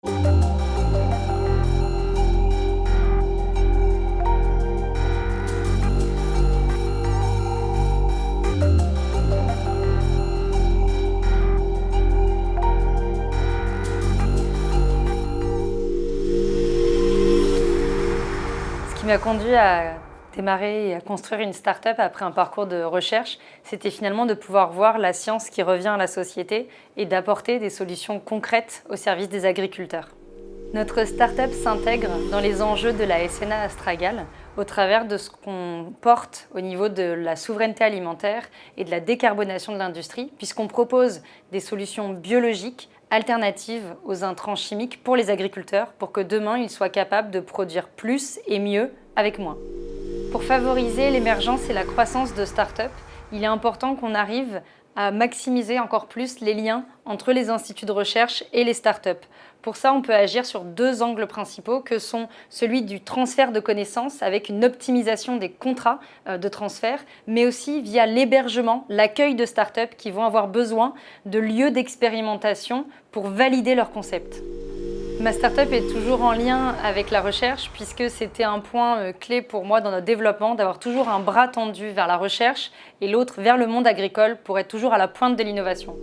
Ce qui m'a conduit à démarrer et à construire une start-up après un parcours de recherche, c'était finalement de pouvoir voir la science qui revient à la société et d'apporter des solutions concrètes au service des agriculteurs. Notre start-up s'intègre dans les enjeux de la SNA Astragal au travers de ce qu'on porte au niveau de la souveraineté alimentaire et de la décarbonation de l'industrie, puisqu'on propose des solutions biologiques alternatives aux intrants chimiques pour les agriculteurs, pour que demain ils soient capables de produire plus et mieux avec moins. Pour favoriser l'émergence et la croissance de start-up, il est important qu'on arrive à maximiser encore plus les liens entre les instituts de recherche et les start-up. Pour ça, on peut agir sur deux angles principaux que sont celui du transfert de connaissances avec une optimisation des contrats de transfert, mais aussi via l'hébergement, l'accueil de start-up qui vont avoir besoin de lieux d'expérimentation pour valider leur concept. Ma start-up est toujours en lien avec la recherche puisque c'était un point clé pour moi dans notre développement d'avoir toujours un bras tendu vers la recherche et l'autre vers le monde agricole pour être toujours à la pointe de l'innovation.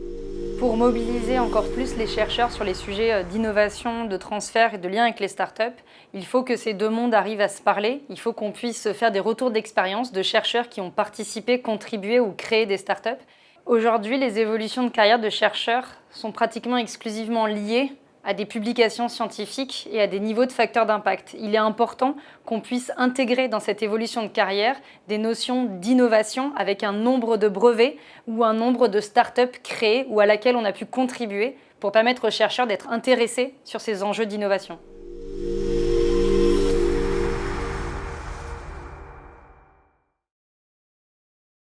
Pour mobiliser encore plus les chercheurs sur les sujets d'innovation, de transfert et de lien avec les start-up, il faut que ces deux mondes arrivent à se parler. Il faut qu'on puisse faire des retours d'expérience de chercheurs qui ont participé, contribué ou créé des start-up. Aujourd'hui, les évolutions de carrière de chercheurs sont pratiquement exclusivement liées à des publications scientifiques et à des niveaux de facteurs d'impact. Il est important qu'on puisse intégrer dans cette évolution de carrière des notions d'innovation avec un nombre de brevets ou un nombre de start-up créées ou à laquelle on a pu contribuer pour permettre aux chercheurs d'être intéressés sur ces enjeux d'innovation.